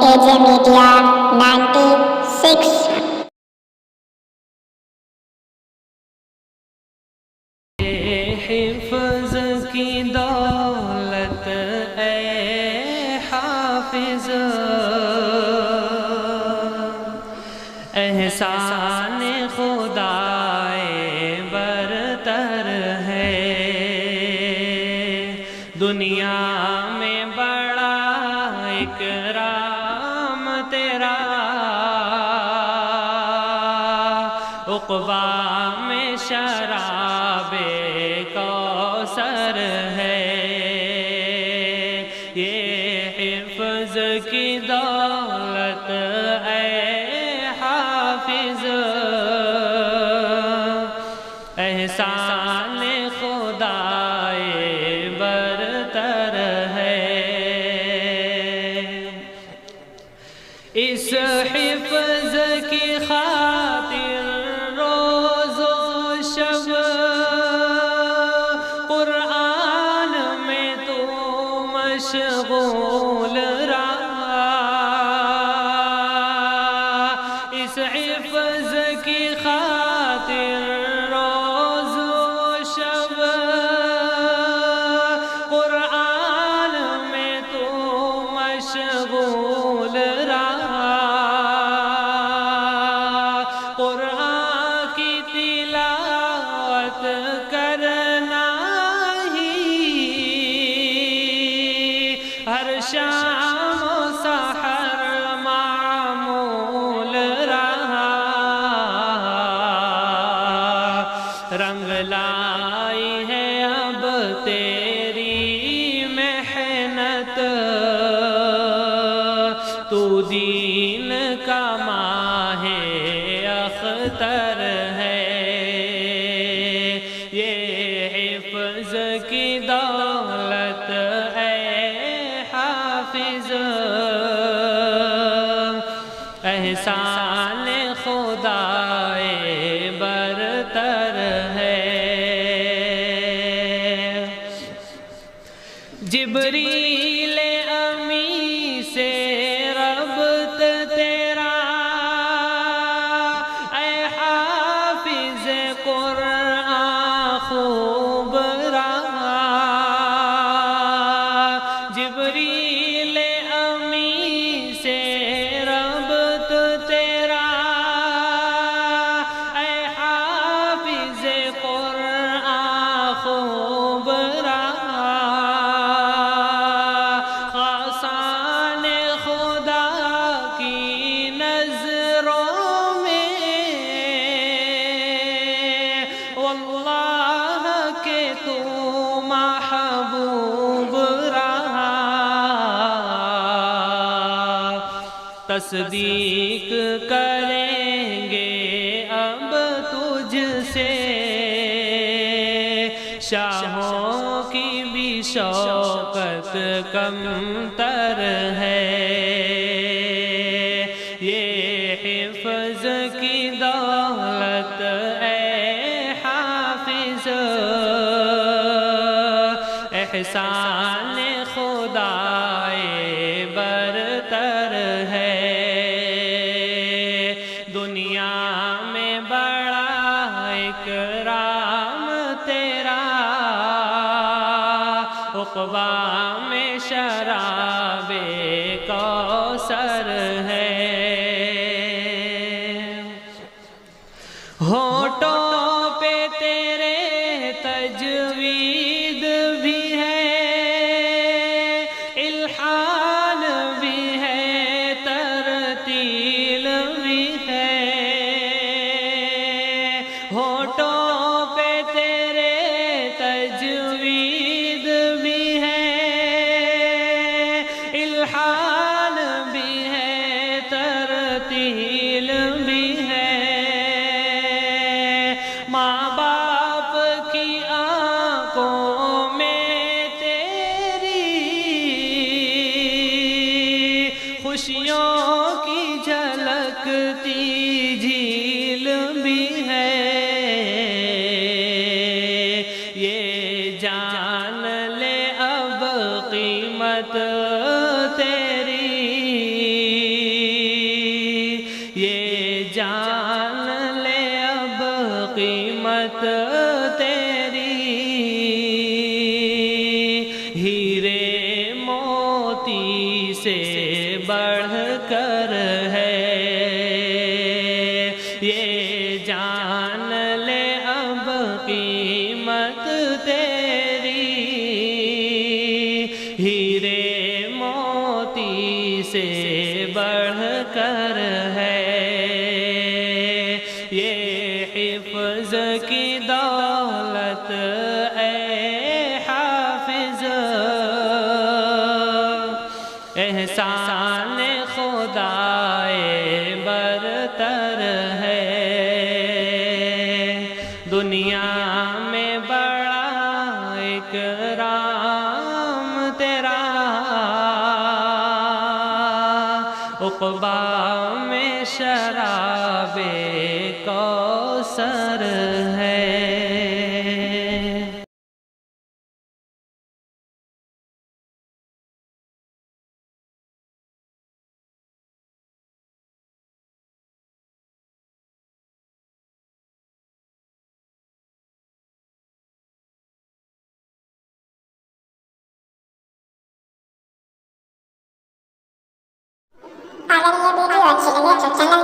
AJ Media 96. حفظ کی دولت اے حافظ، احسان خدائے برتر ہے، دنیا میں بڑا اکرام تیرا، عقبیٰ میں شراب کوثر ہے، یہ حفظ کی دولت اے حافظ، احسان خدائے برتر ہے، اس حفظ کی خاطر روز و شب قرآن میں تو مشغول رہا، اس حفظ کی خاطر روز و شب قرآن میں تو مشغول رہا، قرآن کی تلاوت کرنا ہی ہر شام و سحر معمول رہا، رنگ لائی ہے اب تیری محنت، تو دین کا ماہ اختر ہے، یہ حفظ کی دولت اے حافظ، احسان خدائے برتر ہے، جبریل امی سے ربط تیرا اے حافظ قرآن خوب رہا، جبریل امی سے ربط تیرا اے حافظ قرآن خوب رہا، خاصان خدا کی نظروں میں واللہ کہ تو محبوب رہا، تصدیق کریں گے اب تجھ سے شاہوں کی بھی شوکت کم تر ہے، یہ حفظ کی دولت اے حافظ، احسان خدائے برتر ہے، دنیا میں بڑا اکرام تیرا، عقبیٰ میں شراب کوثر ہے، ہونٹوں پہ تیرے تجوید بھی ہے، الحان بھی ہے، ترتیل بھی ہے، ہونٹوں پہ تیرے تجوید بھی ہے، الحان بھی ہے، ترتیل بھی ہے، ماں باپ کی آنکھوں میں تیری خوشیوں کی جھلکتی جھیل بھی ہے، یہ جان لے اب قیمت تیری سے بڑھ کر ہے، یہ جان لے اب قیمت تیری ہیرے موتی سے بڑھ کر ہے، یہ حفظ کی دولت اے حافظ، احسان خدائے برتر ہے، دنیا میں بڑا اکرام تیرا، عقبیٰ میں شراب کوثر ہے۔ اگر یہ ویڈیو اچھی لگے تو چینل